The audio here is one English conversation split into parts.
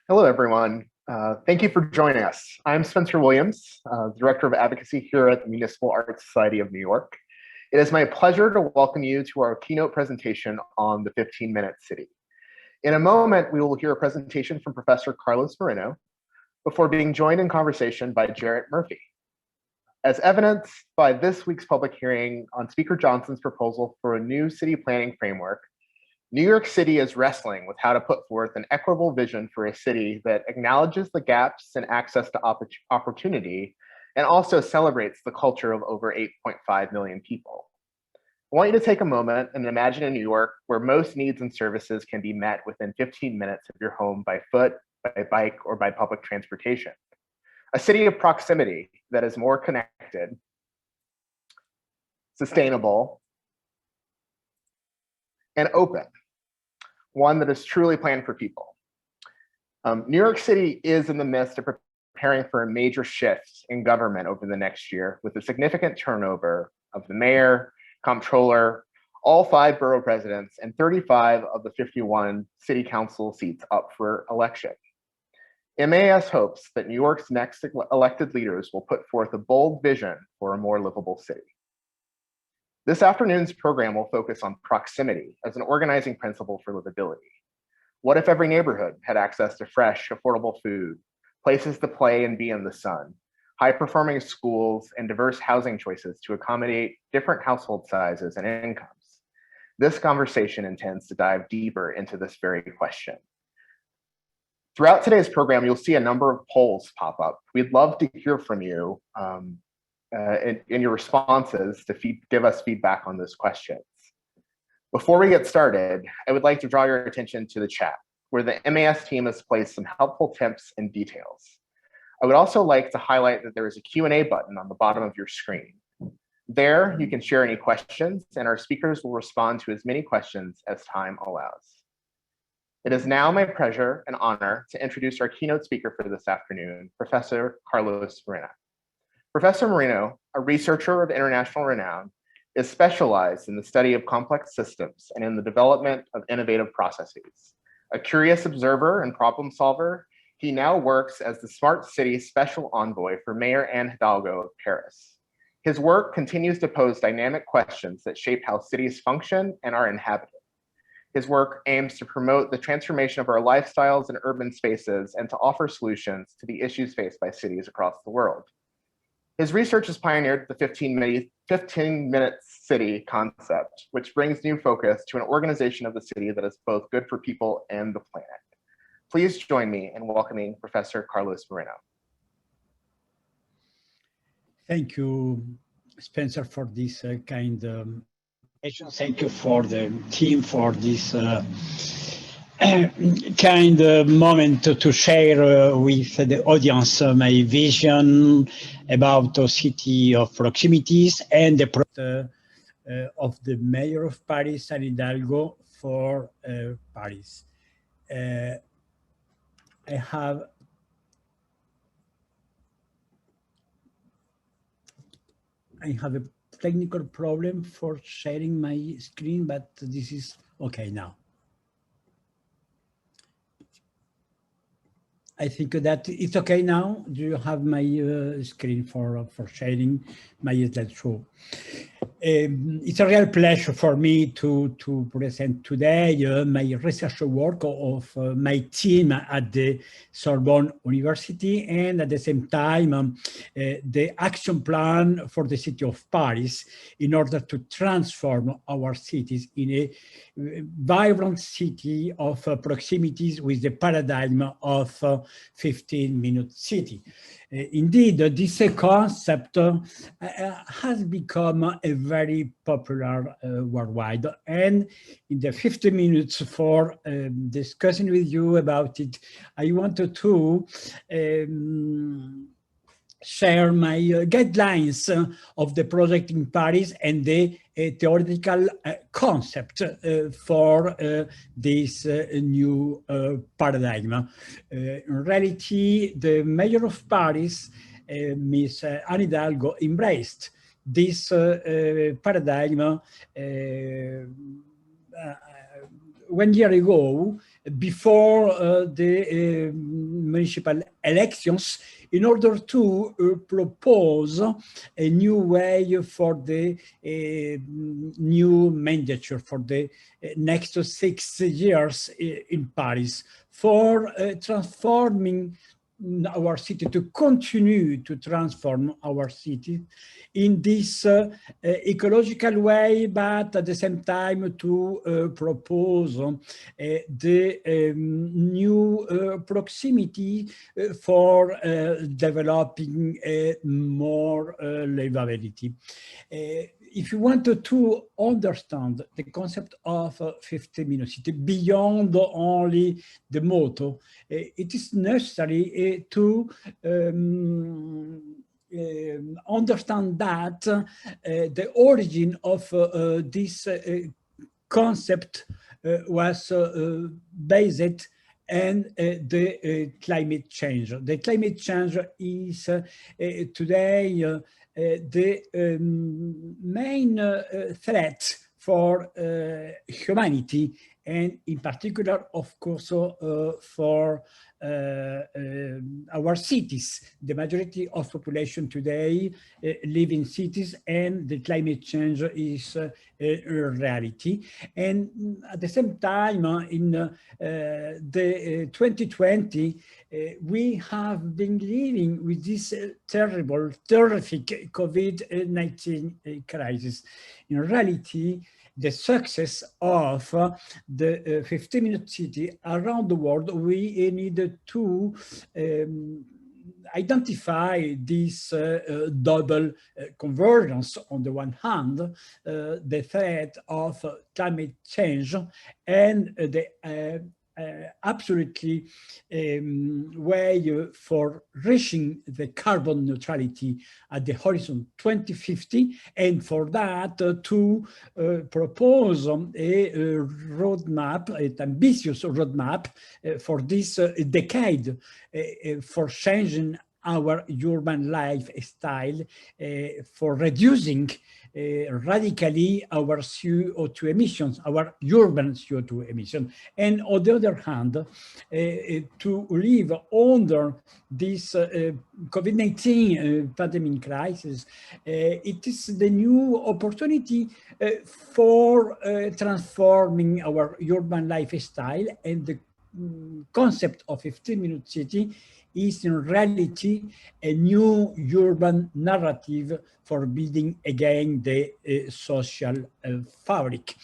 Hello, everyone. Thank you for joining us. I'm Spencer Williams, Director of Advocacy here at the Municipal Art Society of New York. It is my pleasure to welcome you to our keynote presentation on the 15-minute city. In a moment, we will hear a presentation from Professor Carlos Moreno before being joined in conversation by Jarrett Murphy. As evidenced by this week's public hearing on Speaker Johnson's proposal for a new city planning framework, New York City is wrestling with how to put forth an equitable vision for a city that acknowledges the gaps in access to opportunity and also celebrates the culture of over 8.5 million people. I want you to take a moment and imagine a New York where most needs and services can be met within 15 minutes of your home by foot, by bike, or by public transportation. A city of proximity that is more connected, sustainable, and open. One that is truly planned for people. New York City is in the midst of preparing for a major shift in government over the next year with a significant turnover of the mayor, comptroller, all 5 borough presidents, and 35 of the 51 city council seats up for election. MAS hopes that New York's next elected leaders will put forth a bold vision for a more livable city. This afternoon's program will focus on proximity as an organizing principle for livability. What if every neighborhood had access to fresh, affordable food, places to play and be in the sun, high-performing schools, and diverse housing choices to accommodate different household sizes and incomes? This conversation intends to dive deeper into this very question. Throughout today's program, you'll see a number of polls pop up. We'd love to hear from you in your responses to give us feedback on those questions. Before we get started, I would like to draw your attention to the chat, where the MAS team has placed some helpful tips and details. I would also like to highlight that there is a Q&A button on the bottom of your screen. There, you can share any questions, and our speakers will respond to as many questions as time allows. It is now my pleasure and honor to introduce our keynote speaker for this afternoon, Professor Carlos Moreno. Professor Moreno, a researcher of international renown, is specialized in the study of complex systems and in the development of innovative processes. A curious observer and problem solver, he now works as the Smart City Special Envoy for Mayor Anne Hidalgo of Paris. His work continues to pose dynamic questions that shape how cities function and are inhabited. His work aims to promote the transformation of our lifestyles and urban spaces and to offer solutions to the issues faced by cities across the world. His research has pioneered the 15-minute city concept, which brings new focus to an organization of the city that is both good for people and the planet. Please join me in welcoming Professor Carlos Moreno. Thank you, Spencer, for this kind thank you for the team for this kind of moment to share with the audience my vision about a city of proximities and the project of the Mayor of Paris, Anne Hidalgo, for Paris. I have a technical problem for sharing my screen, but this is okay now. I think that it's okay now. Do you have my screen for sharing my slideshow? It's a real pleasure for me to present today my research work of my team at the Sorbonne University, and at the same time the action plan for the city of Paris in order to transform our cities in a vibrant city of proximities with the paradigm of 15-minute city. Indeed, this concept has become a very popular worldwide, and in the 50 minutes for discussing with you about it, I wanted to share my guidelines of the project in Paris and the theoretical concept for this new paradigm. In reality, the mayor of Paris, Ms. Anne Hidalgo, embraced this paradigm 1 year ago before the municipal elections in order to propose a new way for the new mandature for the next 6 years in Paris for transforming our city, to continue to transform our city in this ecological way, but at the same time to propose the new proximity for developing more livability. If you want to understand the concept of 15-minute city beyond only the motto, it is necessary to understand that the origin of this concept was based and the climate change. The climate change is today the main threat for humanity, and in particular, of course, for our cities. The majority of population today live in cities, and the climate change is a reality. And at the same time, in the 2020, we have been living with this terrible, terrific COVID-19 crisis. In reality, the success of the 15-minute city around the world, we needed to identify this double convergence. On the one hand, the threat of climate change and the absolutely way for reaching the carbon neutrality at the horizon 2050, and for that to propose a roadmap, an ambitious roadmap for this decade for changing our urban lifestyle, for reducing radically our CO2 emissions, our urban CO2 emissions. And on the other hand, to live under this COVID-19 pandemic crisis, it is the new opportunity for transforming our urban lifestyle, and the concept of 15-minute city is in reality a new urban narrative for building again the social fabric.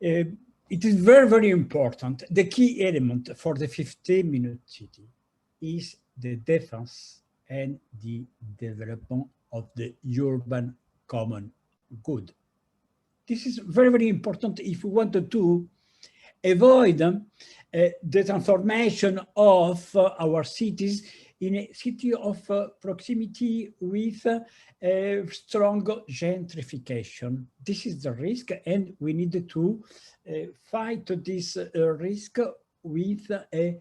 It is very, very important. The key element for the 15-minute city is the defense and the development of the urban common good. This is very, very important if we wanted to avoid the transformation of our cities in a city of proximity with strong gentrification. This is the risk, and we need to fight this risk with a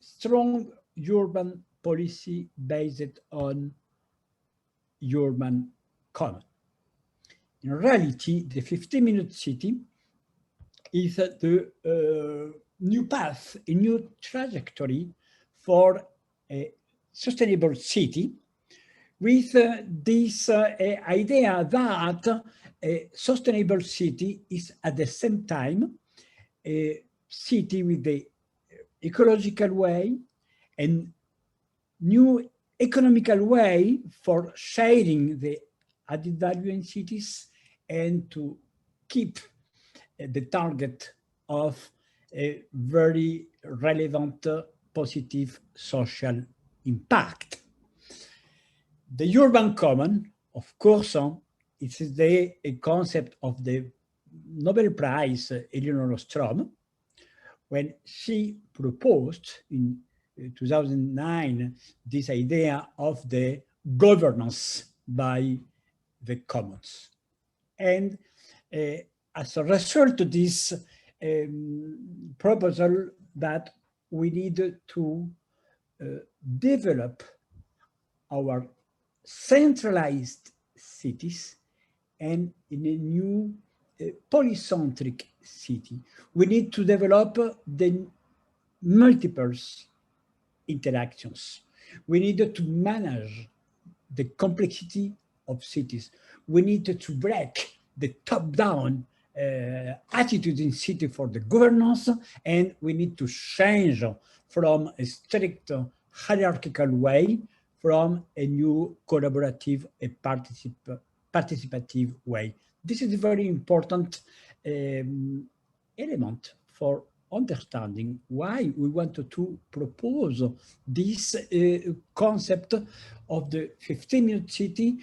strong urban policy based on urban common. In reality, the 15-minute city is the new path, a new trajectory for a sustainable city, with this idea that a sustainable city is at the same time a city with the ecological way and new economical way for sharing the added value in cities, and to keep the target of a very relevant positive social impact. The urban common, of course, it is the concept of the Nobel Prize Elinor Ostrom, when she proposed in 2009 this idea of the governance by the commons. And as a result of this proposal, that we need to develop our centralized cities and in a new polycentric city. We need to develop the multiple interactions. We need to manage the complexity of cities. We need to break the top-down attitude in city for the governance, and we need to change from a strict hierarchical way from a new collaborative and participative way. This is a very important element for understanding why we want to propose this concept of the 15-minute city,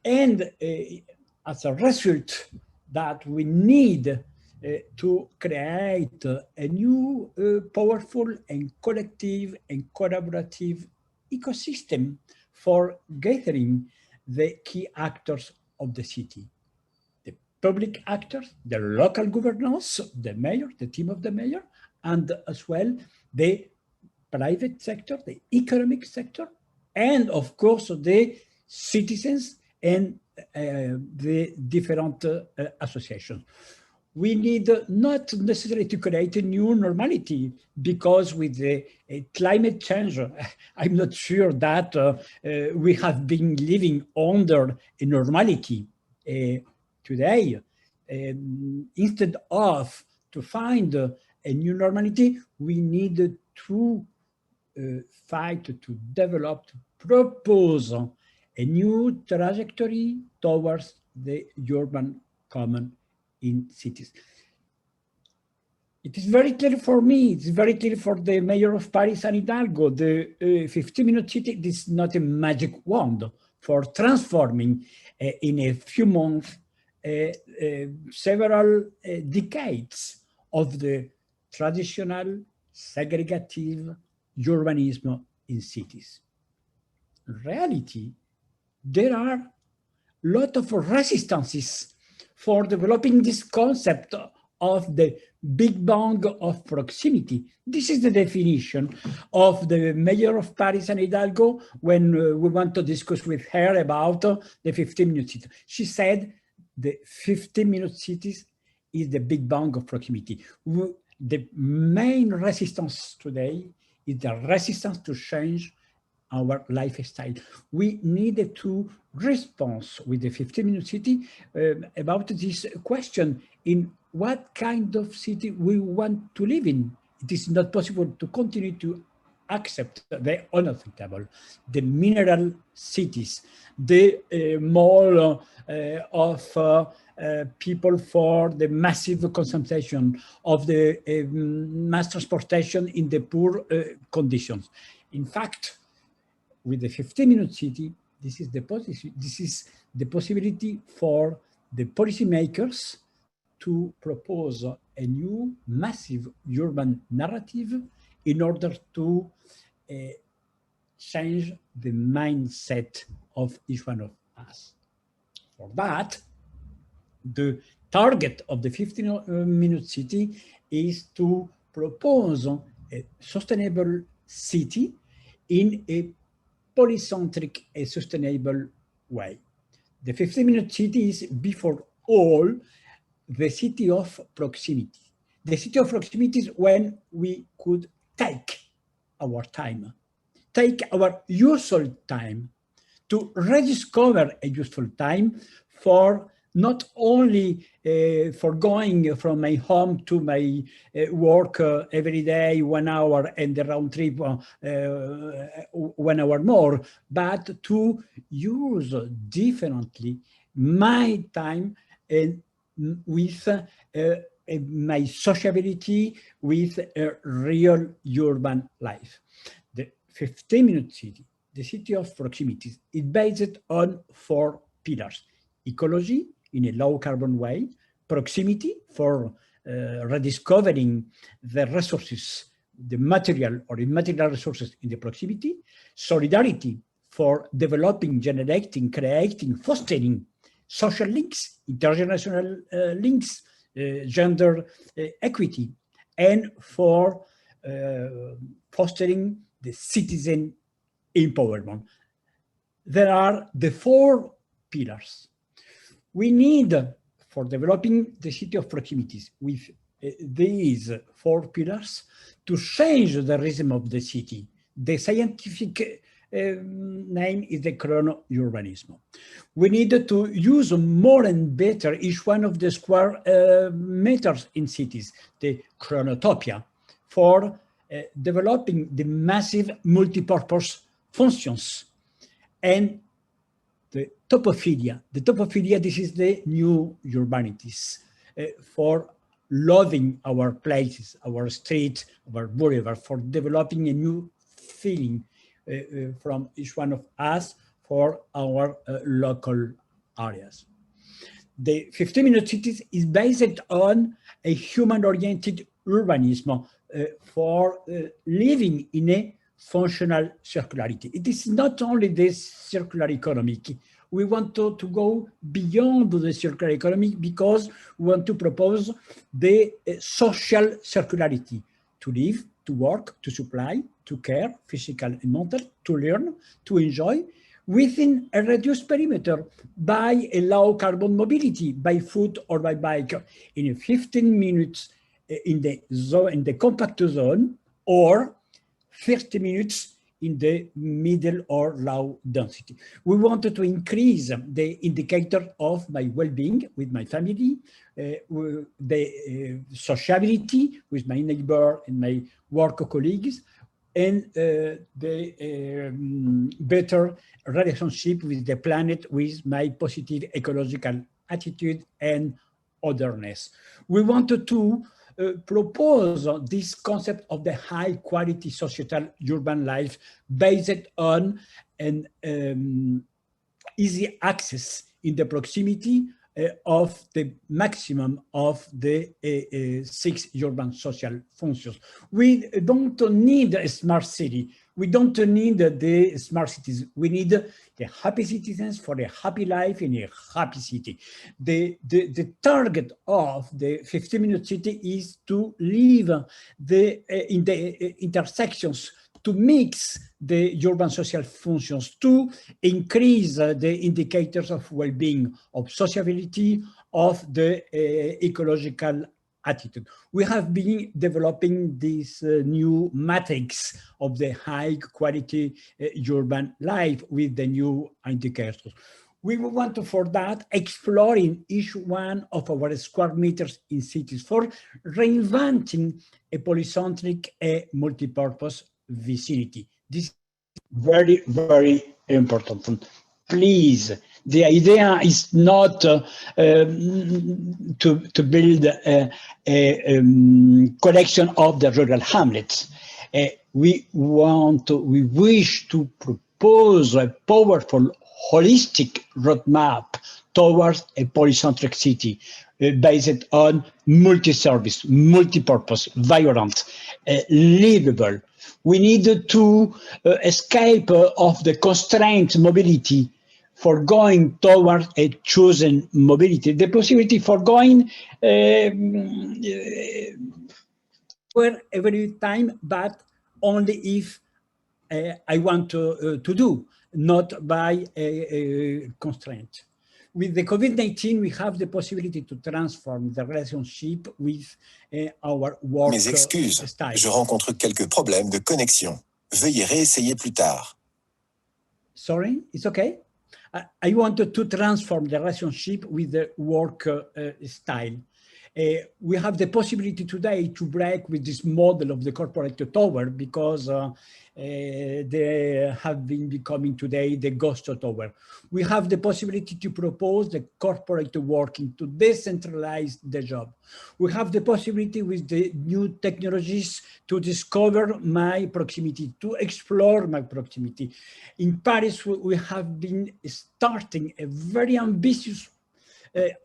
and as a result that we need to create a new powerful and collective and collaborative ecosystem for gathering the key actors of the city. The public actors, the local governors, the mayor, the team of the mayor, and as well the private sector, the economic sector, and of course the citizens and the different associations. We need not necessarily to create a new normality, because with the climate change, I'm not sure that we have been living under a normality today. Instead of to find a new normality, we need to fight, to develop, to propose a new trajectory towards the urban common in cities. It is very clear for me, it's very clear for the mayor of Paris, Anne Hidalgo, the 15-minute city is not a magic wand for transforming in a few months several decades of the traditional segregative urbanism in cities. In reality, there are a lot of resistances for developing this concept of the big bang of proximity. This is the definition of the mayor of Paris, Anne Hidalgo, when we want to discuss with her about the 15-minute city. She said the 15-minute cities is the big bang of proximity. The main resistance today is the resistance to change our lifestyle. We needed to respond with the 15-minute city about this question in what kind of city we want to live in. It is not possible to continue to accept the unacceptable, the mineral cities, the mall of people for the massive concentration of the mass transportation in the poor conditions. In fact, with the 15-minute city, this is the possibility for the policymakers to propose a new massive urban narrative in order to change the mindset of each one of us. For that, the target of the 15-minute city is to propose a sustainable city in a polycentric and sustainable way. The 15-minute city is, before all, the city of proximity. The city of proximity is when we could take our time, take our usual time to rediscover a useful time for not only for going from my home to my work every day 1 hour and the round trip 1 hour more, but to use differently my time and with my sociability with a real urban life. The 15-minute city, the city of proximity, is based on 4 pillars: ecology in a low carbon way, proximity for rediscovering the resources, the material or immaterial resources in the proximity, solidarity for developing, generating, creating, fostering social links, intergenerational links, gender equity, and for fostering the citizen empowerment. There are the 4 pillars. We need for developing the city of proximities with these 4 pillars to change the rhythm of the city. The scientific name is the chrono-urbanism. We need to use more and better each one of the square meters in cities, the chronotopia, for developing the massive multipurpose functions. And the topophilia, this is the new urbanities for loving our places, our streets, our boulevard, for developing a new feeling from each one of us for our local areas. The 15-minute cities is based on a human-oriented urbanism for living in a functional circularity. It is not only the circular economy. We want to go beyond the circular economy because we want to propose the social circularity, to live, to work, to supply, to care, physical and mental, to learn, to enjoy, within a reduced perimeter by a low carbon mobility, by foot or by bike, in 15 minutes in the compact zone, or 30 minutes in the middle or low density. We wanted to increase the indicator of my well-being with my family, the sociability with my neighbor and my work colleagues, and the better relationship with the planet with my positive ecological attitude and otherness. We wanted to propose this concept of the high quality societal urban life based on an easy access in the proximity of the maximum of the 6 urban social functions. We don't need a smart city. We don't need the smart cities. We need the happy citizens for a happy life in a happy city. The target of the 15-minute city is to live in the intersections, to mix the urban social functions, to increase the indicators of well-being, of sociability, of the ecological attitude. We have been developing this new matrix of the high quality urban life with the new indicators. We want to, for that, exploring each one of our square meters in cities for reinventing a polycentric, multi-purpose vicinity. This is very, very important. Please, the idea is not to build a collection of the rural hamlets. We wish to propose a powerful, holistic roadmap towards a polycentric city based on multi-service, multi-purpose, vibrant, livable. We need to escape of the constrained mobility for going towards a chosen mobility, the possibility for going where every time, but only if I want to do, not by a constraint. With the COVID-19, we have the possibility to transform the relationship with our work Mes excuses, style. je rencontre quelques problèmes de connexion. Veuillez réessayer plus tard. Sorry, it's okay? I wanted to transform the relationship with the work style. We have the possibility today to break with this model of the corporate tower because they have been becoming today the ghost tower. We have the possibility to propose the corporate working, to decentralize the job. We have the possibility with the new technologies to discover my proximity, to explore my proximity. In Paris, we have been starting a very ambitious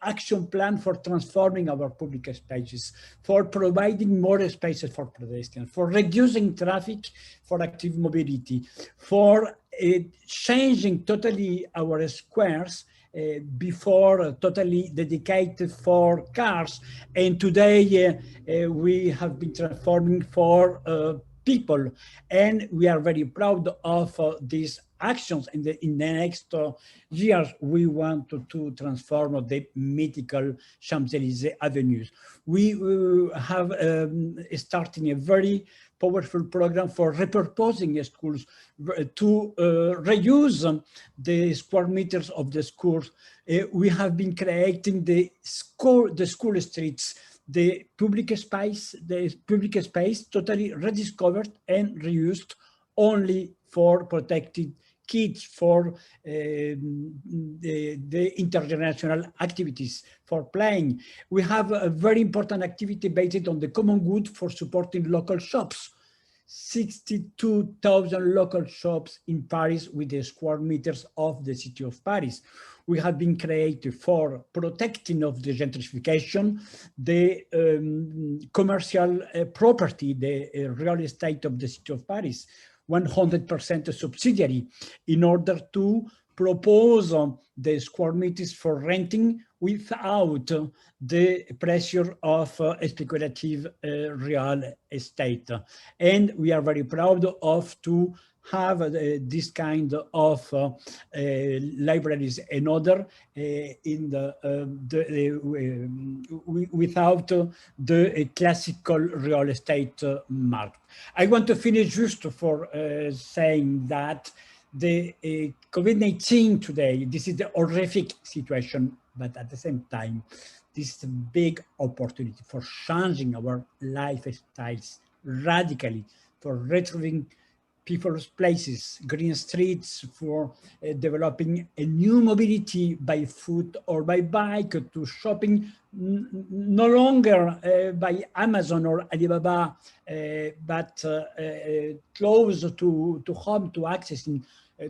action plan for transforming our public spaces, for providing more spaces for pedestrians, for reducing traffic, for active mobility, for changing totally our squares before totally dedicated for cars. And today we have been transforming for people. And we are very proud of these actions. In the next years, we want to transform the mythical Champs-Élysées avenues. We have starting a very powerful program for repurposing schools to reuse the square meters of the schools. We have been creating the school streets, the public space totally rediscovered and reused only for protected kids, for the international activities, for playing. We have a very important activity based on the common good for supporting local shops. 62,000 local shops in Paris with the square meters of the city of Paris. We have been created for protecting of the gentrification, the commercial property, the real estate of the city of Paris, 100% subsidiary, in order to propose the square meters for renting without the pressure of speculative real estate. And we are very proud of to have this kind of libraries and other in without the classical real estate market. I want to finish just for saying that the COVID-19 today, this is the horrific situation, but at the same time, this is a big opportunity for changing our lifestyles radically, for retrieving people's places, green streets, for developing a new mobility by foot or by bike, to shopping, no longer by Amazon or Alibaba, but close to home, to accessing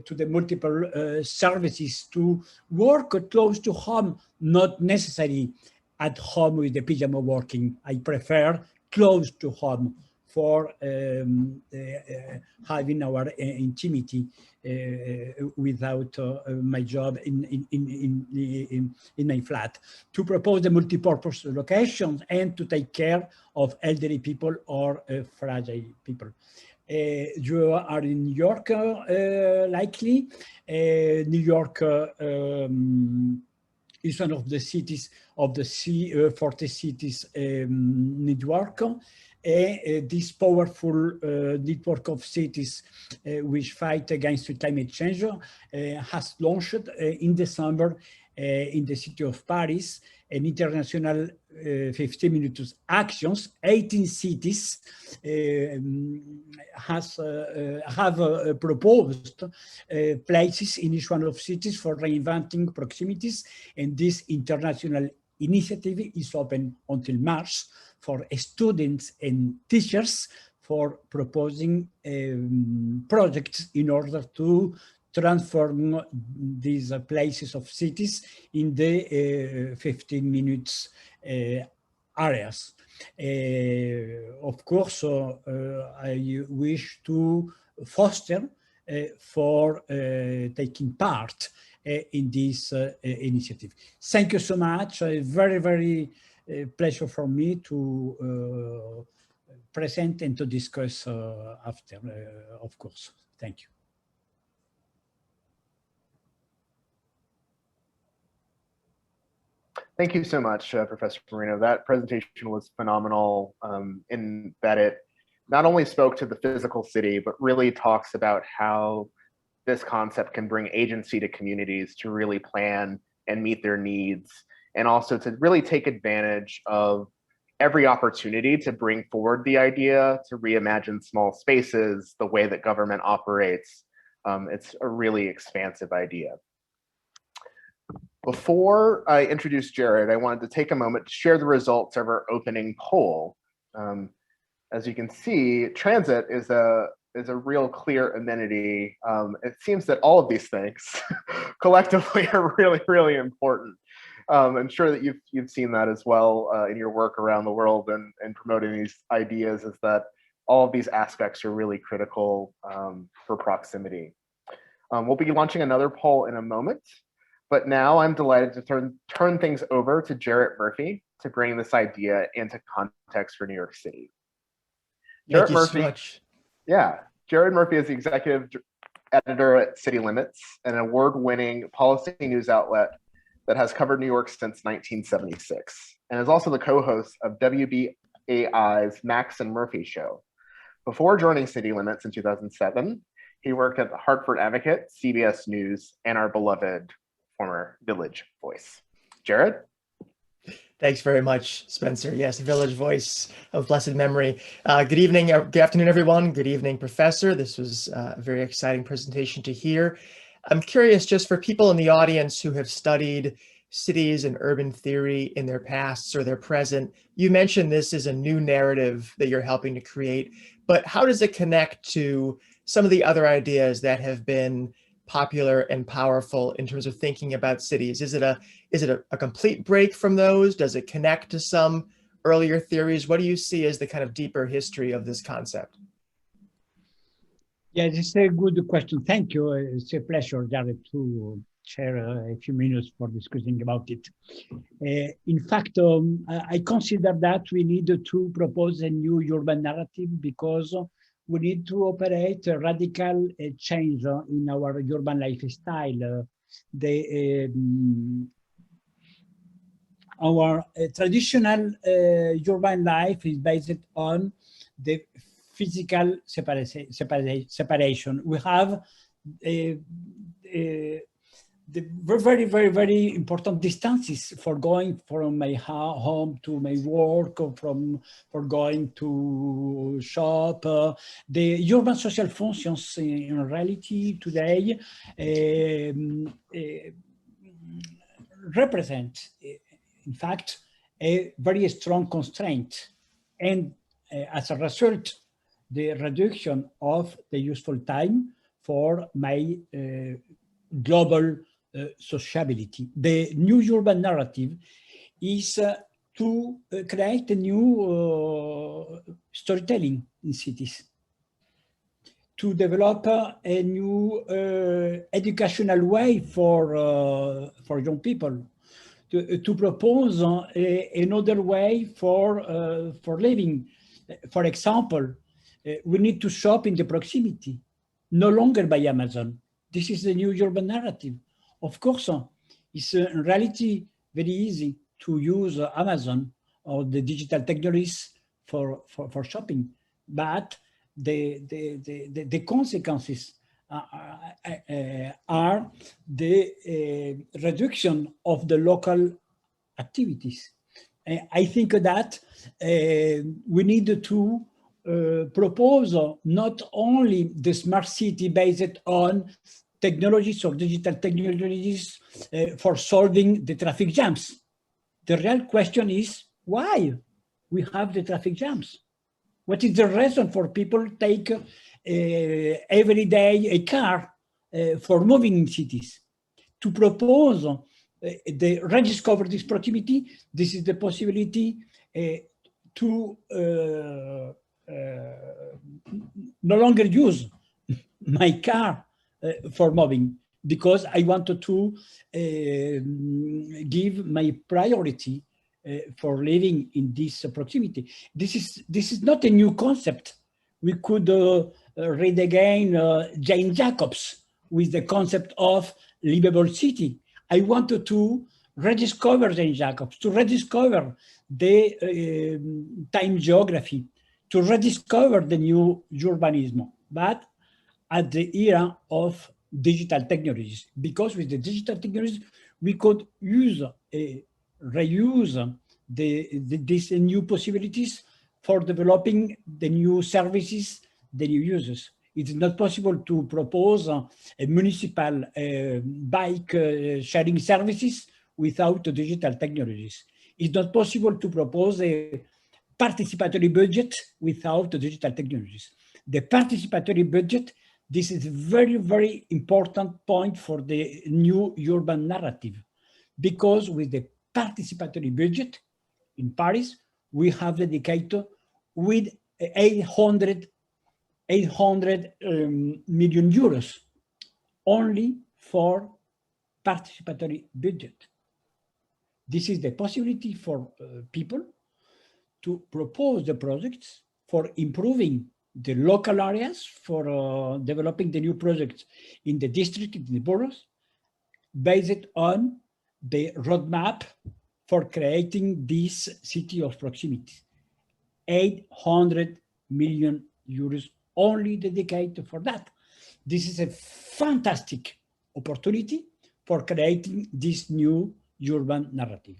to the multiple services, to work close to home, not necessarily at home with the pyjama working. I prefer close to home for having our intimacy without my job in my flat, to propose the multi-purpose locations and to take care of elderly people or fragile people. You are in New York, likely. New York is one of the cities of the 40 cities network. This powerful network of cities which fight against climate change has launched in December in the city of Paris an international 15 minutes actions. 18 cities have proposed places in each one of cities for reinventing proximities, and this international initiative is open until March for students and teachers for proposing projects in order to transform these places of cities in the 15 minutes areas. Of course, I wish to foster for taking part in this initiative. Thank you so much. Very, very pleasure for me to present and to discuss after, of course. Thank you. Thank you so much, Professor Moreno. That presentation was phenomenal in that it not only spoke to the physical city, but really talks about how this concept can bring agency to communities to really plan and meet their needs, and also to really take advantage of every opportunity to bring forward the idea, to reimagine small spaces, the way that government operates. It's a really expansive idea. Before I introduce Jarrett, I wanted to take a moment to share the results of our opening poll. As you can see, transit is a real clear amenity. It seems that all of these things collectively are really, really important. I'm sure that you've seen that as well in your work around the world and promoting these ideas, is that all of these aspects are really critical for proximity. We'll be launching another poll in a moment. But now I'm delighted to turn things over to Jarrett Murphy to bring this idea into context for New York City. Thank you so much. Yeah, Jarrett Murphy is the executive editor at City Limits, an award-winning policy news outlet that has covered New York since 1976, and is also the co-host of WBAI's Max and Murphy Show. Before joining City Limits in 2007, he worked at the Hartford Advocate, CBS News, and our beloved former Village Voice. Jarrett? Thanks very much, Spencer. Yes, Village Voice of blessed memory. Good evening, good afternoon, everyone. Good evening, Professor. This was a very exciting presentation to hear. I'm curious, just for people in the audience who have studied cities and urban theory in their pasts or their present, you mentioned this is a new narrative that you're helping to create, but how does it connect to some of the other ideas that have been popular and powerful in terms of thinking about cities? Is it a complete break from those? Does it connect to some earlier theories? What do you see as the kind of deeper history of this concept? Yeah, it's a good question. Thank you. It's a pleasure, Jarrett, to share a few minutes for discussing about it. In fact, I consider that we need to propose a new urban narrative because we need to operate a radical change in our urban lifestyle. Our traditional urban life is based on the physical separation. We have the very important distances for going from my home to my work, or for going to shop. The urban social functions in reality today represent, in fact, a very strong constraint, and as a result, the reduction of the useful time for my global sociability. The new urban narrative is to create a new storytelling in cities, to develop a new educational way for young people, to propose another way for living. For example, we need to shop in the proximity, no longer by Amazon. This is the new urban narrative. Of course, it's in reality very easy to use Amazon or the digital technologies for shopping, but the consequences are the reduction of the local activities. I think that we need to propose not only the smart city based on technologies or digital technologies for solving the traffic jams. The real question is why we have the traffic jams. What is the reason for people take every day a car for moving in cities? To propose the rediscover this proximity, this is the possibility to no longer use my car for moving, because I wanted to give my priority for living in this proximity. This is not a new concept. We could read again Jane Jacobs with the concept of livable city. I wanted to rediscover Jane Jacobs, to rediscover the time geography, to rediscover the new urbanism, but at the era of digital technologies, because with the digital technologies, we could reuse these new possibilities for developing the new services, the new uses. It is not possible to propose a municipal bike sharing services without digital technologies. It's not possible to propose a participatory budget without digital technologies. The participatory budget, this is a very important point for the new urban narrative, because with the participatory budget in Paris, we have dedicated with 800 million euros only for participatory budget. This is the possibility for people to propose the projects for improving the local areas for developing the new projects in the district, in the boroughs, based on the roadmap for creating this city of proximity. 800 million euros only dedicated for that. This is a fantastic opportunity for creating this new urban narrative.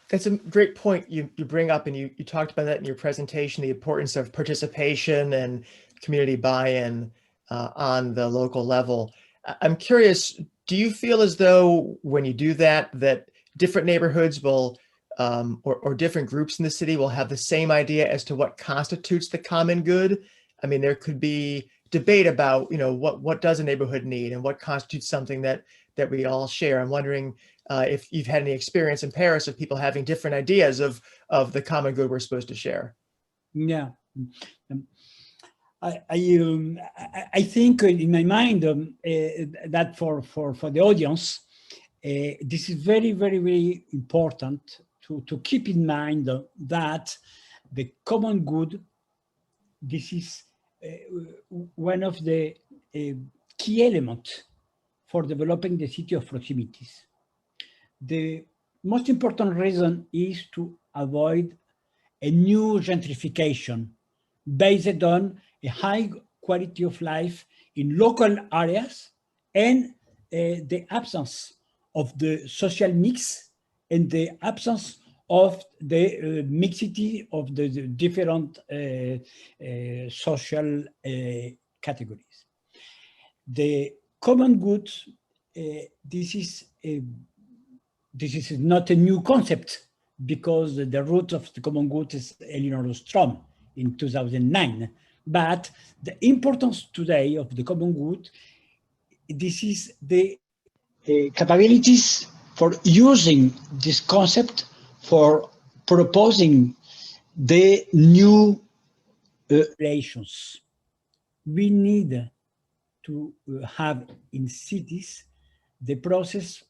That's a great point you bring up, and you talked about that in your presentation, the importance of participation and community buy-in on the local level. I'm curious, do you feel as though when you do that, that different neighborhoods will, or different groups in the city will have the same idea as to what constitutes the common good? I mean, there could be debate about, what does a neighborhood need and what constitutes something that we all share. I'm wondering if you've had any experience in Paris of people having different ideas of the common good we're supposed to share. Yeah. I think in my mind that for the audience, this is very, very, very important to keep in mind that the common good, this is one of the key elements for developing the city of proximities. The most important reason is to avoid a new gentrification based on a high quality of life in local areas and the absence of the social mix and the absence of the mixity of the different social categories. The common good, this is not a new concept, because the root of the common good is Elinor Ostrom in 2009. But the importance today of the common good, this is the capabilities for using this concept for proposing the new relations. We need to have in cities the process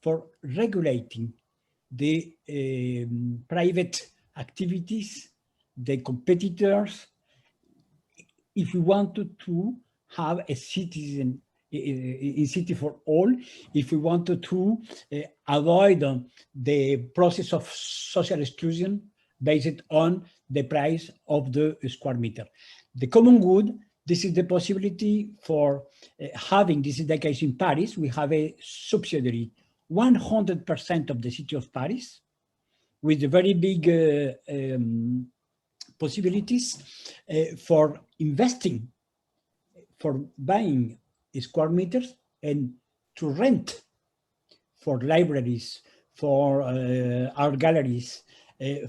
for regulating the private activities, the competitors. If we wanted to have a citizen in city for all, if we wanted to avoid the process of social exclusion based on the price of the square meter. The common good, this is the possibility for having, this is the case in Paris, we have a subsidiary 100% of the city of Paris, with very big possibilities for investing, for buying square meters and to rent for libraries, for art galleries,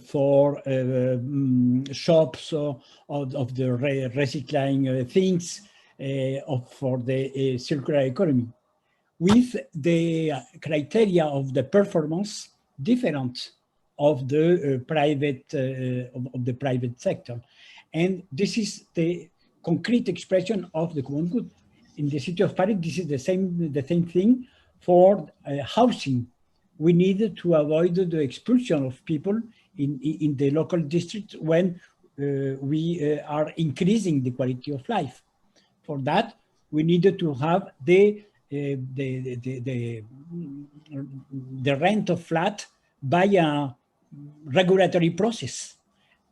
for shops of the recycling things, for the circular economy, with the criteria of the performance different of the private sector. And this is the concrete expression of the common good. In the city of Paris, this is the same thing for housing. We need to avoid the expulsion of people in the local district when we are increasing the quality of life. For that, we needed to have the rent of flat by a regulatory process.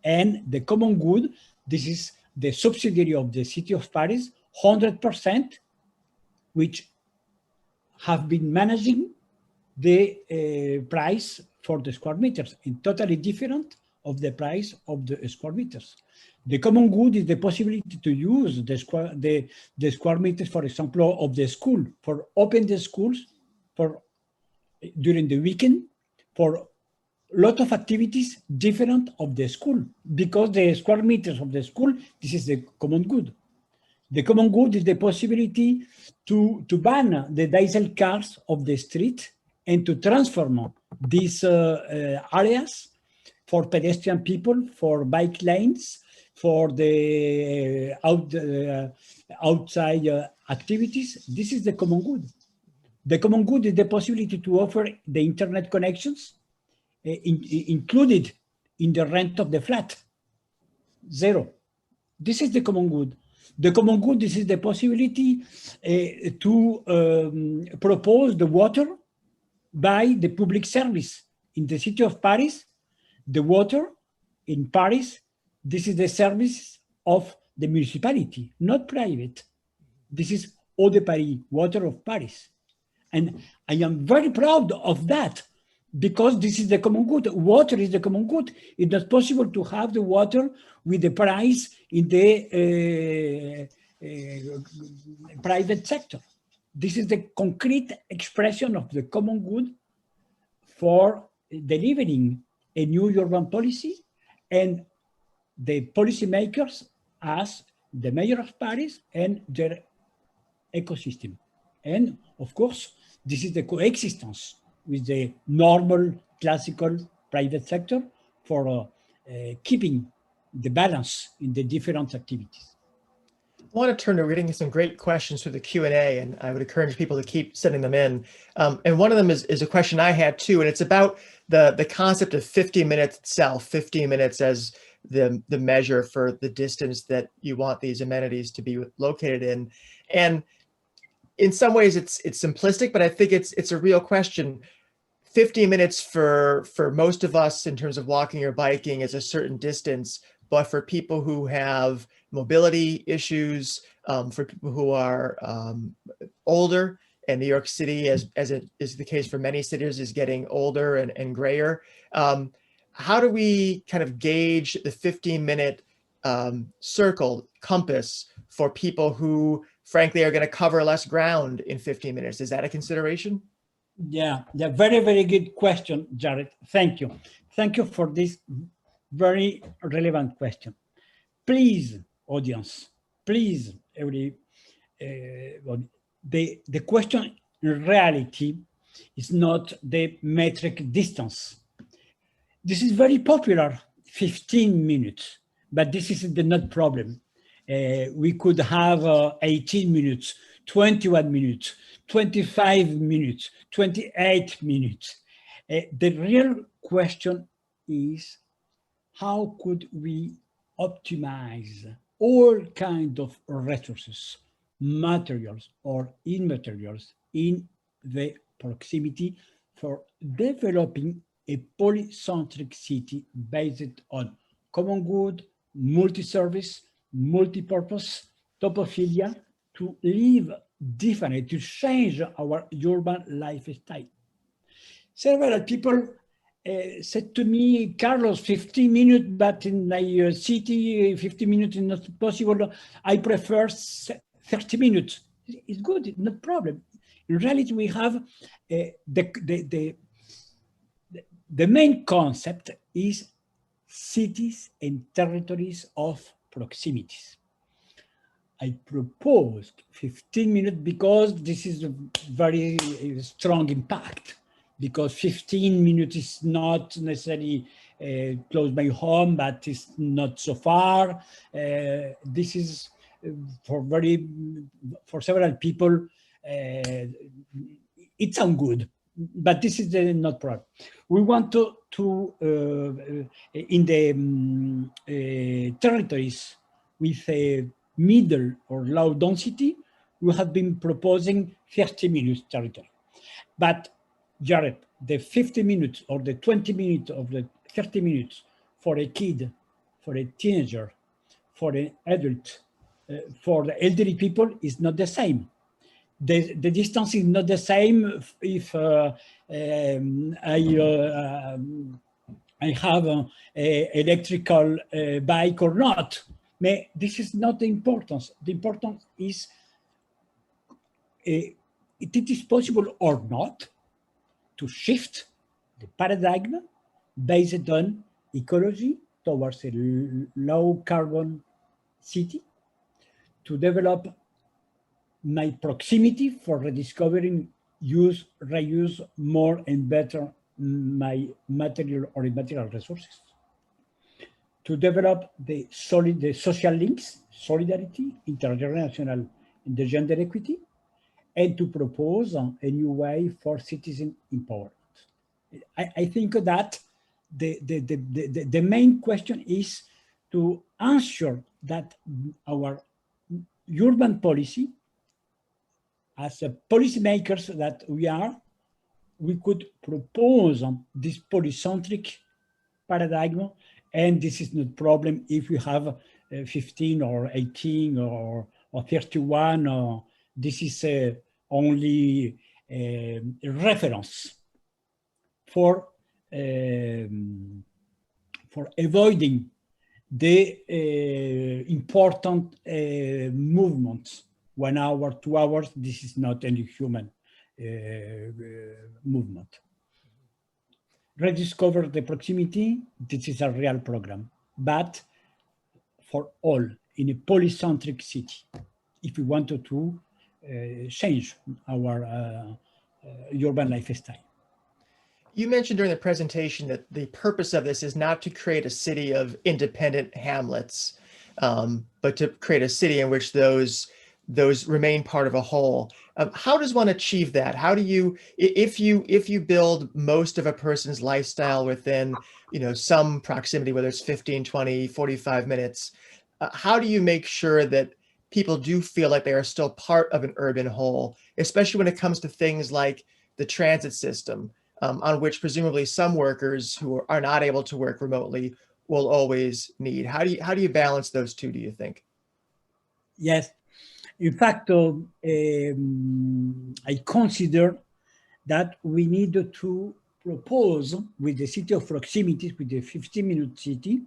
And the common good, this is the subsidiary of the city of Paris, 100%, which have been managing the price for the square meters, and totally different of the price of the square meters. The common good is the possibility to use the square meters, for example, of the school, for open the schools for during the weekend, for a lot of activities different of the school, because the square meters of the school, this is the common good. The common good is the possibility to ban the diesel cars of the street and to transform these areas for pedestrian people, for bike lanes, for the outside activities. This is the common good. The common good is the possibility to offer the internet connections included in the rent of the flat. Zero. This is the common good. The common good, this is the possibility to propose the water by the public service. In the city of Paris, the water in Paris, this is the service of the municipality, not private. This is Eau de Paris, water of Paris. And I am very proud of that because this is the common good. Water is the common good. It's not possible to have the water with the price in the private sector. This is the concrete expression of the common good for delivering a new urban policy, and the policymakers as the mayor of Paris and their ecosystem. And of course, this is the coexistence with the normal classical private sector for keeping the balance in the different activities. I want to turn to reading some great questions through the Q&A, and I would encourage people to keep sending them in. And one of them is a question I had too, and it's about the concept of 50 minutes itself, 15 minutes as the measure for the distance that you want these amenities to be located in. And in some ways it's simplistic, but I think it's a real question. 50 minutes for most of us in terms of walking or biking is a certain distance, but for people who have mobility issues, for people who are older, and New York City, as it is the case for many cities, is getting older and grayer. How do we kind of gauge the 15-minute circle, compass, for people who frankly are going to cover less ground in 15 minutes? Is that a consideration? Yeah, very, very good question, Jarrett. Thank you. Thank you for this very relevant question. Please, audience, please, the question in reality is not the metric distance. This is very popular, 15 minutes, but this is the not problem. We could have 18 minutes, 21 minutes, 25 minutes, 28 minutes. The real question is, how could we optimize all kinds of resources, materials or immaterials in the proximity for developing a polycentric city based on common good, multi-service, multi-purpose, topophilia, to live differently, to change our urban lifestyle. Several people said to me, Carlos, 15 minutes, but in my city, 15 minutes is not possible. I prefer 30 minutes. It's good, it's not a problem. In reality, we have the main concept is cities and territories of proximities. I proposed 15 minutes because this is a very strong impact, because 15 minutes is not necessarily close by home, but it's not so far. This is for several people, it sounds good, but this is the not problem. We want to in the territories with a middle or low density, we have been proposing 30 minutes territory. But Jared, the 50 minutes or the 20 minutes or the 30 minutes for a kid, for a teenager, for an adult, for the elderly people is not the same. The distance is not the same if I have an electrical bike or not. This is not the importance. The importance is it is possible or not to shift the paradigm based on ecology towards a low carbon city, to develop my proximity for rediscovering, use, reuse more and better my material or immaterial resources, to develop the social links, solidarity, intergenerational, and the gender equity, and to propose a new way for citizen empowerment. I think that the main question is to ensure that our urban policy, as a policymakers that we are, we could propose this polycentric paradigm, and this is not problem if we have 15 or 18 or 31, or this is only a reference for avoiding the important movements. 1 hour, 2 hours, this is not any human movement. Rediscover the proximity, this is a real program, but for all in a polycentric city, if we wanted to change our urban lifestyle. You mentioned during the presentation that the purpose of this is not to create a city of independent hamlets, but to create a city in which those remain part of a whole. How does one achieve that? How do you, if you build most of a person's lifestyle within, some proximity, whether it's 15, 20, 45 minutes, how do you make sure that people do feel like they are still part of an urban whole, especially when it comes to things like the transit system, on which presumably some workers who are not able to work remotely will always need? How do you balance those two, do you think? Yes. In fact, I consider that we need to propose with the city of proximity, with the 15-minute city,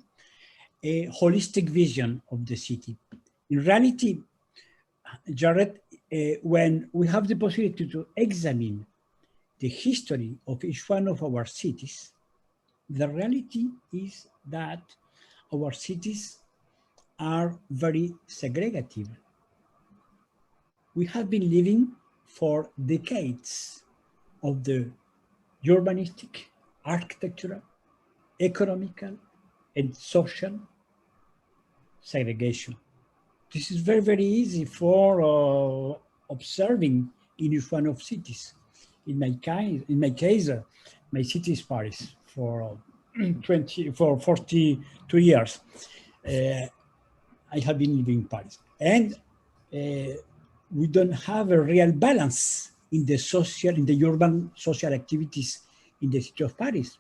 a holistic vision of the city. In reality, Jarrett, when we have the possibility to examine the history of each one of our cities, the reality is that our cities are very segregative. We have been living for decades of the urbanistic, architectural, economical, and social segregation. This is very, very easy for observing in each one of cities. In my case, my city is Paris for 42 years. I have been living in Paris, and we don't have a real balance in the urban social activities in the city of Paris.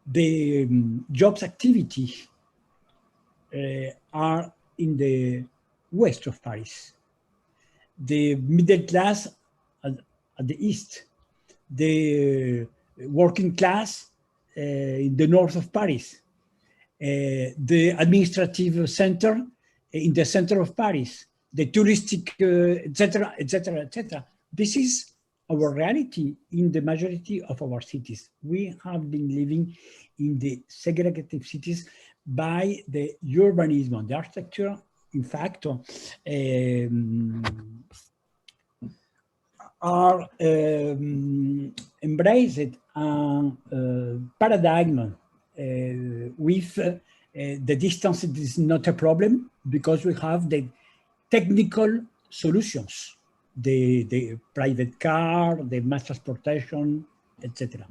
The jobs activity are in the west of Paris. The middle class at the east. The working class in the north of Paris. The administrative center in the center of Paris. The touristic, etc., etc., etc. This is our reality in the majority of our cities. We have been living in the segregative cities by the urbanism, the architecture. In fact, are embraced a paradigm with the distance is not a problem because we have the technical solutions, the private car, the mass transportation, etc.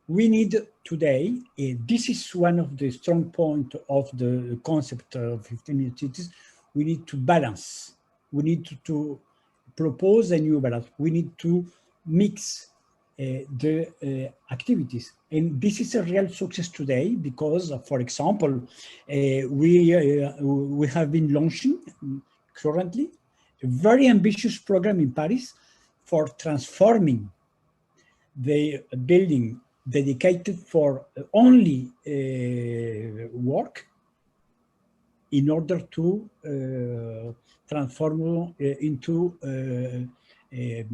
We need today, this is one of the strong points of the concept of 15-minute cities, we need to balance. We need to propose a new balance. We need to mix the activities. And this is a real success today because, for example, we have been launching currently a very ambitious program in Paris for transforming the building dedicated for only work in order to transform into a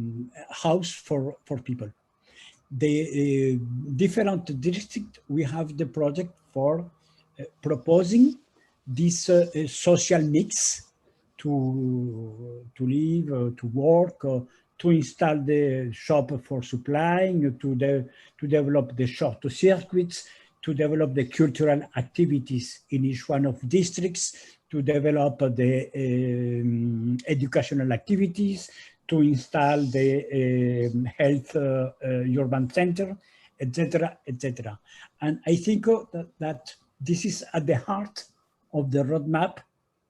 house for people. The different districts, we have the project for proposing this social mix to live, to work, to install the shop for supplying, to develop the short circuits, to develop the cultural activities in each one of districts, to develop the educational activities, to install the health urban center, etc., etc. And I think that this is at the heart of the roadmap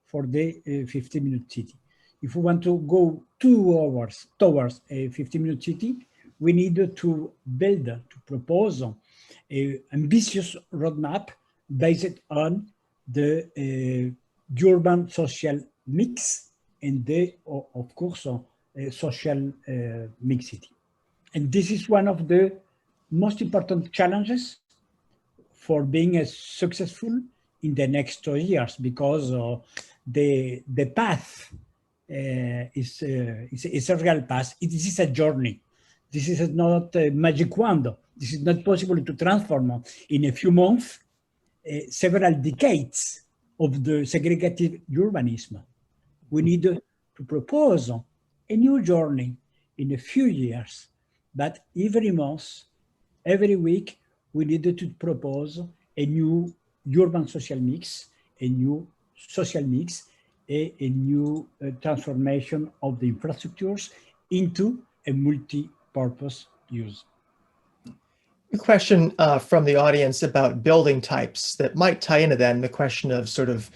for the 15-minute city. If we want to go 2 hours towards a 15-minute city, we need to build, to propose an ambitious roadmap based on the urban social mix and the, of course, social mixity. And this is one of the most important challenges for being successful in the next 2 years, because the path is a real path. This is a journey. This is not a magic wand. This is not possible to transform in a few months several decades of the segregated urbanism. We need to propose a new journey in a few years, but every month, every week, we needed to propose a new urban social mix, a new social mix, a new transformation of the infrastructures into a multi-purpose use. A question from the audience about building types that might tie into then the question of sort of,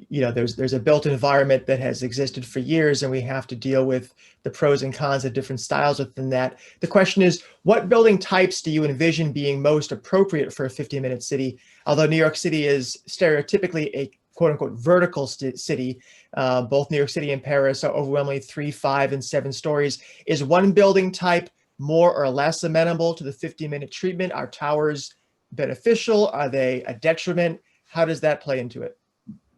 you know, there's a built environment that has existed for years and we have to deal with the pros and cons of different styles within that. The question is, what building types do you envision being most appropriate for a 15-minute city? Although New York City is stereotypically a quote unquote vertical city, both New York City and Paris are overwhelmingly 3, 5, and 7 stories. Is one building type more or less amenable to the 15-minute treatment? Are towers beneficial? Are they a detriment? How does that play into it?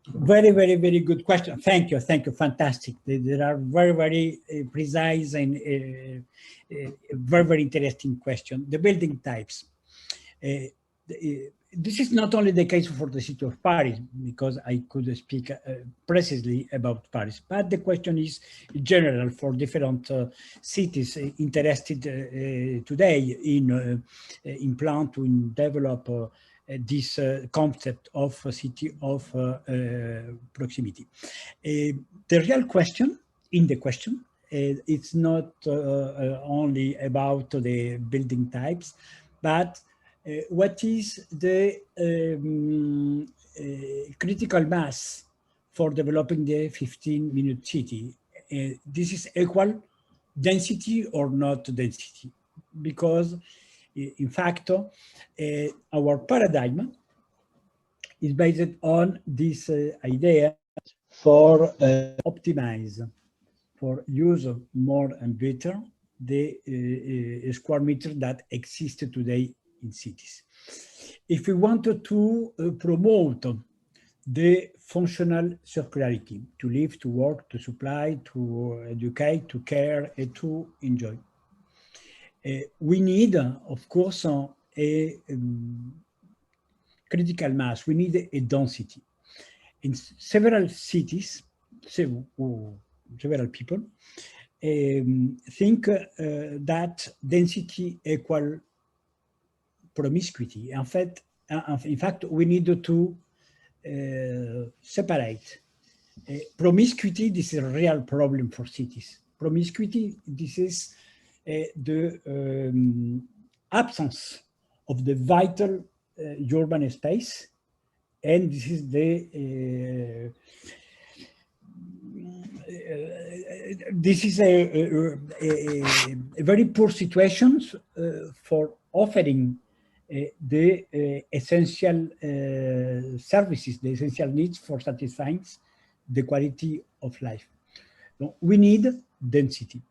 Very, very, very good question. Thank you. Thank you. Fantastic. There are very, very precise and very, very interesting question. The building types. This is not only the case for the city of Paris, because I could speak precisely about Paris, but the question is general for different cities interested today in plan to develop this concept of a city of proximity. The real question in the question, it's not only about the building types, but what is the critical mass for developing the 15-minute city? This is equal density or not density? Because in fact, our paradigm is based on this idea for optimize, for use more and better the square meter that exists today in cities. If we wanted to promote the functional circularity, to live, to work, to supply, to educate, to care, and to enjoy, we need, of course, a critical mass. We need a density. In several cities, several people think that density equal promiscuity. In fact, we need to separate. Promiscuity, this is a real problem for cities. Promiscuity, this is the absence of the vital urban space, and this is the this is a very poor situation for offering the essential services, the essential needs for satisfying the quality of life. So we need density.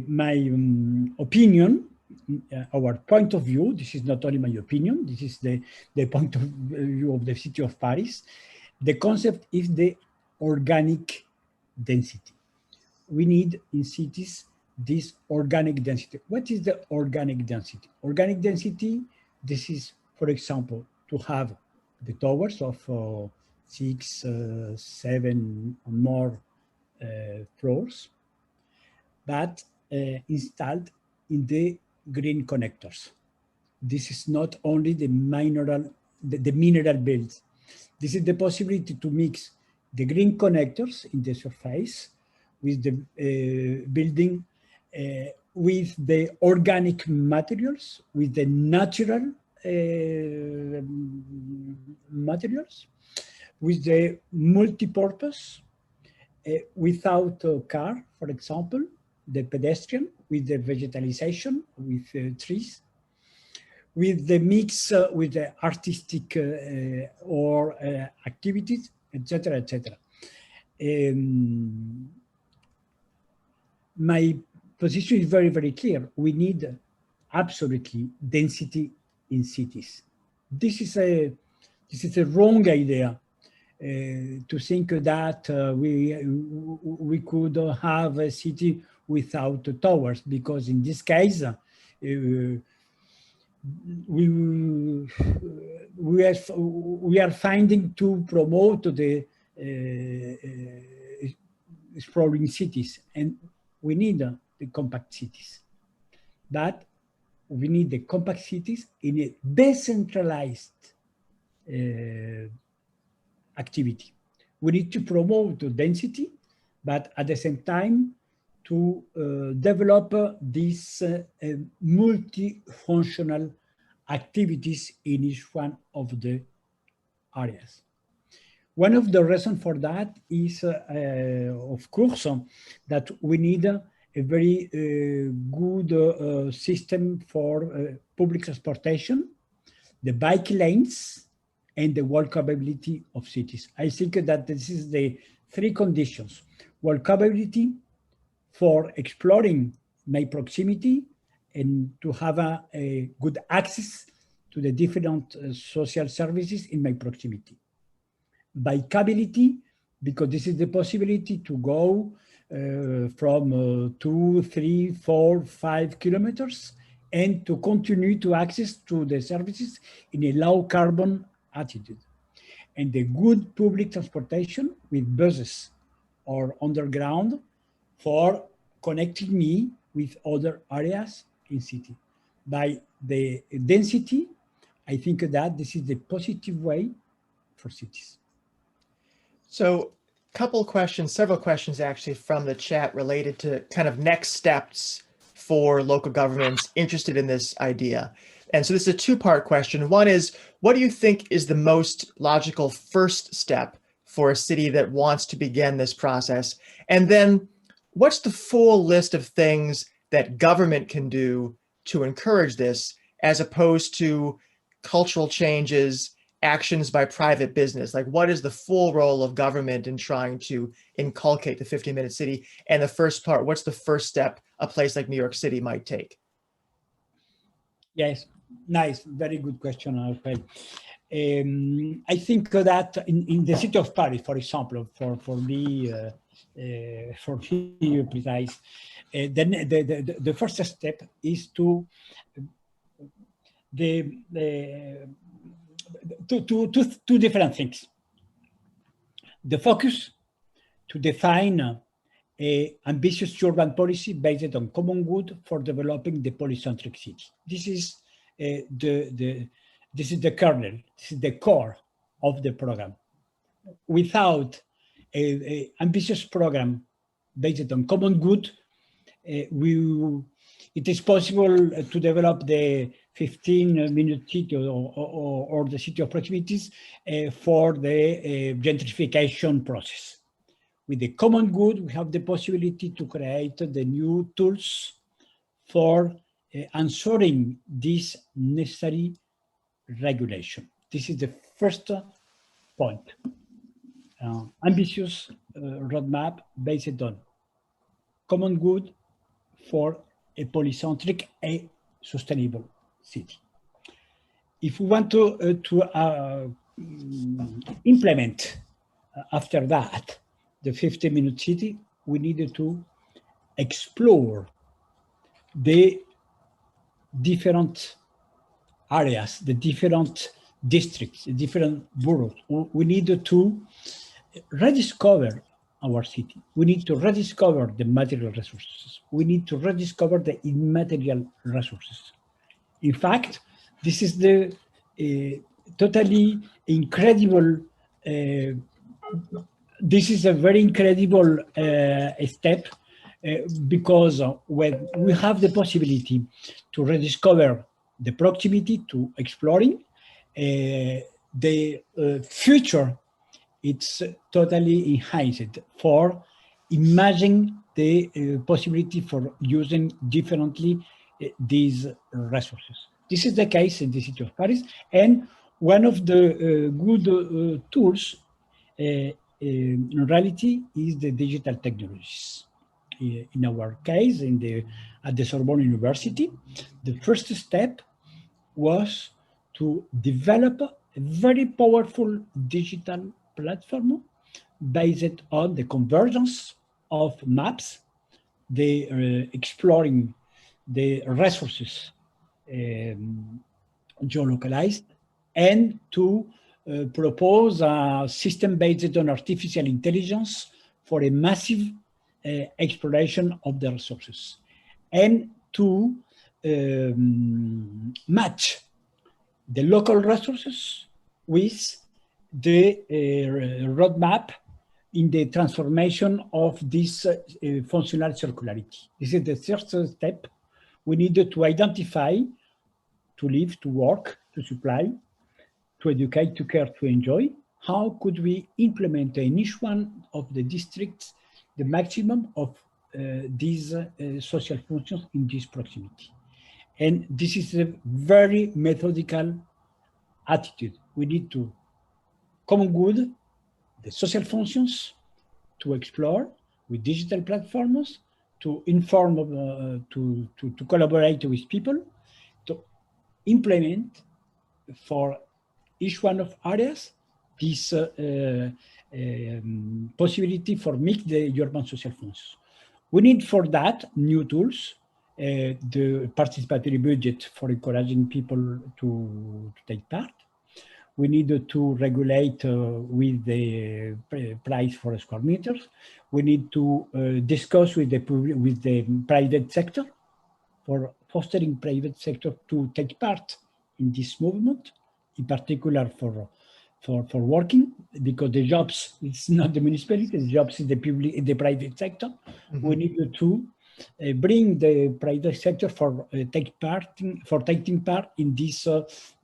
My opinion, our point of view, this is not only my opinion, this is the point of view of the city of Paris. The concept is the organic density. We need in cities this organic density. What is the organic density? Organic density, this is, for example, to have the towers of 6, 7 or more floors, but installed in the green connectors. This is not only the mineral builds. This is the possibility to mix the green connectors in the surface with the building with the organic materials, with the natural materials, with the multi-purpose, without a car, for example, the pedestrian, with the vegetalization, with trees, with the mix with the artistic or activities, etc., etc. My position is very, very clear. We need absolutely density in cities. This is a wrong idea to think that we could have a city without towers, because in this case we are finding to promote the exploring cities, and we need the compact cities, but we need the compact cities in a decentralized activity. We need to promote density, but at the same time to develop these multifunctional activities in each one of the areas. One of the reasons for that is, of course, that we need a very good system for public transportation, the bike lanes, and the walkability of cities. I think that this is the three conditions: walkability for exploring my proximity and to have a good access to the different social services in my proximity. Bikeability, because this is the possibility to go from 2, 3, 4, 5 kilometers and to continue to access to the services in a low carbon attitude. And the good public transportation with buses or underground for connecting me with other areas in city. By the density, I think that this is the positive way for cities. So couple questions, several questions actually from the chat related to kind of next steps for local governments interested in this idea. And so this is a two-part question. One is, what do you think is the most logical first step for a city that wants to begin this process? And then what's the full list of things that government can do to encourage this, as opposed to cultural changes, actions by private business? Like, what is the full role of government in trying to inculcate the 15-minute city? And the first part, what's the first step a place like New York City might take? Yes, nice, very good question, Alfred. I think that in the city of Paris, for example, for be precise, then the first step is to two different things. The focus to define a ambitious urban policy based on common good for developing the polycentric city. This is this is the kernel, this is the core of the program. Without a ambitious program based on common good, it is possible to develop the 15-minute city or the city of proximities for the gentrification process. With the common good, we have the possibility to create the new tools for answering this necessary regulation. This is the first point. Ambitious roadmap based on common good for a polycentric and sustainable city. If we want to implement after that the 15-minute city, we needed to explore the different areas, the different districts, the different boroughs. We needed to rediscover our city. We need to rediscover the material resources. We need to rediscover the immaterial resources. In fact, this is the totally incredible, this is a very incredible step because when we have the possibility to rediscover the proximity to exploring, the future, it's totally enhanced for imagining the possibility for using differently these resources. This is the case in the city of Paris, and one of the good tools in reality is the digital technologies. In our case, at the Sorbonne University, the first step was to develop a very powerful digital platform based on the convergence of maps, the exploring the resources geolocalized, and to propose a system based on artificial intelligence for a massive exploration of the resources, and to match the local resources with the roadmap in the transformation of this functional circularity. This is the third step. We needed to identify, to live, to work, to supply, to educate, to care, to enjoy. How could we implement in each one of the districts the maximum of these social functions in this proximity? And this is a very methodical attitude. We need to common good, the social functions, to explore with digital platforms, to inform, to collaborate with people, to implement for each one of areas this possibility for mix the urban social functions. We need for that new tools, the participatory budget for encouraging people to take part. We need to regulate with the price for square meters. We need to discuss with the private sector for fostering private sector to take part in this movement, in particular for working, because the jobs, it's not the municipality, the jobs is the private sector. Mm-hmm. We need to bring the private sector for taking part in these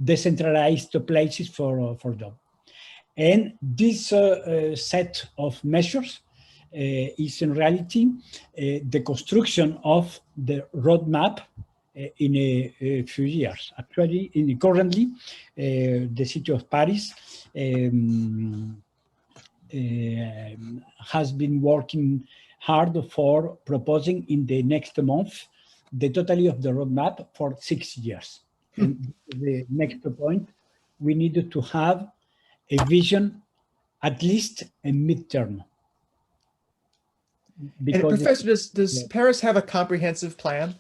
decentralized places for job. And this set of measures is in reality the construction of the roadmap in a few years. Actually, currently, the city of Paris has been working hard for proposing in the next month the totality of the roadmap for 6 years. And the next point, we needed to have a vision, at least a midterm. And Professor, does Paris have a comprehensive plan?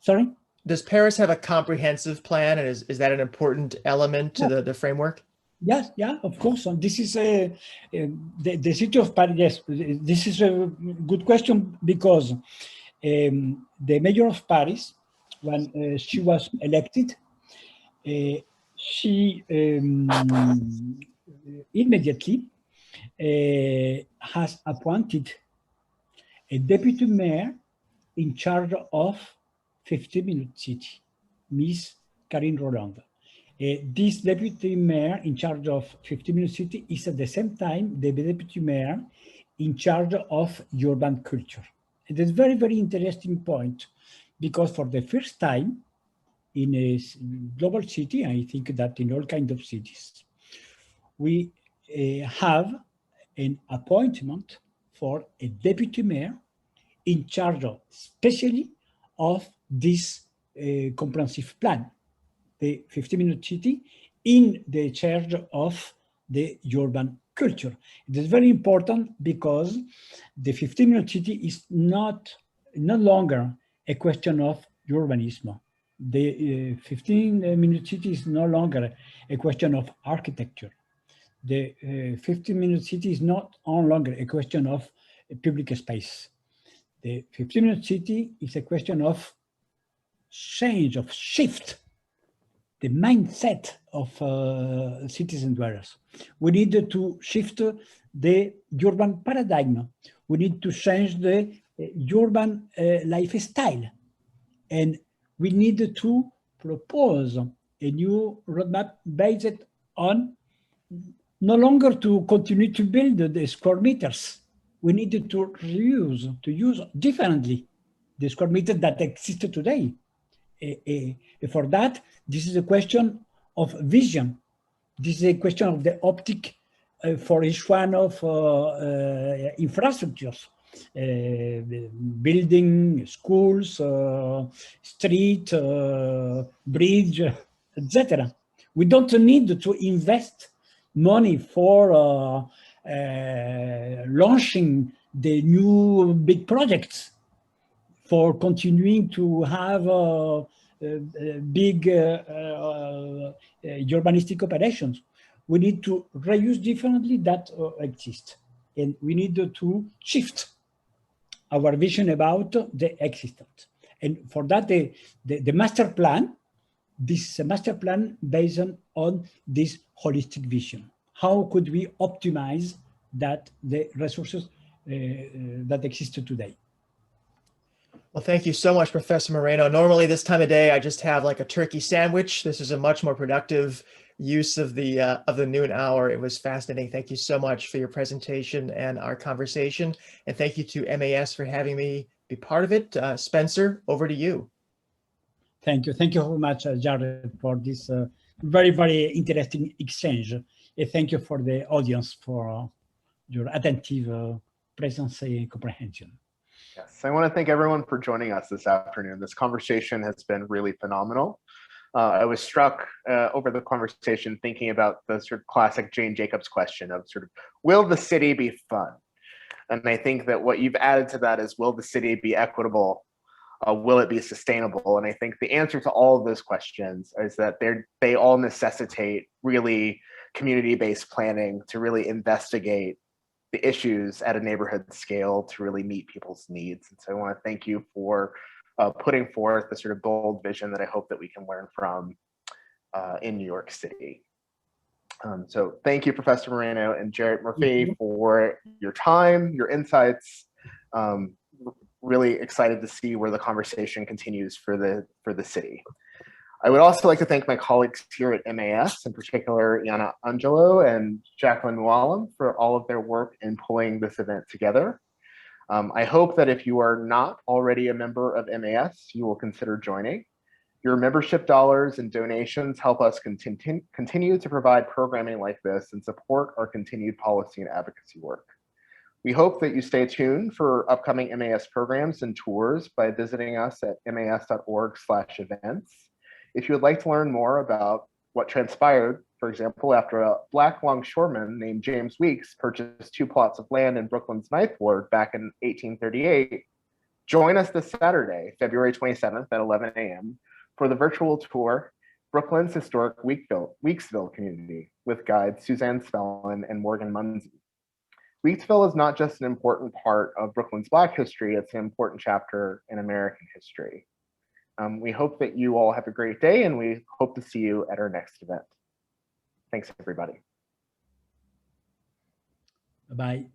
Sorry? Does Paris have a comprehensive plan, and is that an important element to the framework? Yes, yeah, of course. And this is the city of Paris. Yes, this is a good question, because the mayor of Paris, when she was elected, she immediately has appointed a deputy mayor in charge of 15-minute city, Miss Karine Roland. This deputy mayor in charge of 15-minute city is at the same time the deputy mayor in charge of urban culture. It is a very, very interesting point, because for the first time in a global city, I think that in all kinds of cities, we have an appointment for a deputy mayor in charge of, especially of this comprehensive plan, the 15-minute city, in the charge of the urban culture. It is very important, because the 15-minute city is no longer a question of urbanism. The 15-minute city is no longer a question of architecture. The 15-minute city is not any longer a question of public space. The 15-minute city is a question of change, of shift, the mindset of citizen dwellers. We need to shift the urban paradigm. we need to change the urban lifestyle. And we need to propose a new roadmap based on no longer to continue to build the square meters. We need to use differently the square meter that exists today. For that, this is a question of vision. This is a question of the optic for each one of infrastructures, building, schools, street, bridge, etc. We don't need to invest money for launching the new big projects, for continuing to have big urbanistic operations. We need to reuse differently that exists. And we need to shift our vision about the existence. And for that, the master plan, this is a master plan based on this holistic vision. How could we optimize that the resources that exist today? Well, thank you so much, Professor Moreno. Normally this time of day, I just have like a turkey sandwich. This is a much more productive use of the noon hour. It was fascinating. Thank you so much for your presentation and our conversation. And thank you to MAS for having me be part of it. Spencer, over to you. Thank you. Thank you very much, Jarrett, for this very, very interesting exchange. And thank you for the audience for your attentive presence and comprehension. Yes, I want to thank everyone for joining us this afternoon. This conversation has been really phenomenal. I was struck over the conversation thinking about the sort of classic Jane Jacobs question of sort of, will the city be fun? And I think that what you've added to that is, will the city be equitable? Will it be sustainable? And I think the answer to all of those questions is that they all necessitate really community-based planning to really investigate the issues at a neighborhood scale to really meet people's needs. And so I want to thank you for putting forth the sort of bold vision that I hope that we can learn from in New York City. So thank you, Professor Moreno and Jarrett Murphy, for your time, your insights. Really excited to see where the conversation continues for the city. I would also like to thank my colleagues here at MAS, in particular, Yana Angelo and Jacqueline Mualim, for all of their work in pulling this event together. I hope that if you are not already a member of MAS, you will consider joining. Your membership dollars and donations help us continue to provide programming like this and support our continued policy and advocacy work. We hope that you stay tuned for upcoming MAS programs and tours by visiting us at mas.org/events. If you would like to learn more about what transpired, for example, after a Black longshoreman named James Weeks purchased 2 plots of land in Brooklyn's 9th Ward back in 1838, join us this Saturday, February 27th at 11 a.m. for the virtual tour, Brooklyn's historic Weeksville community, with guides Suzanne Spellman and Morgan Munsey. Weeksville is not just an important part of Brooklyn's Black history, it's an important chapter in American history. We hope that you all have a great day, and we hope to see you at our next event. Thanks, everybody. Bye-bye.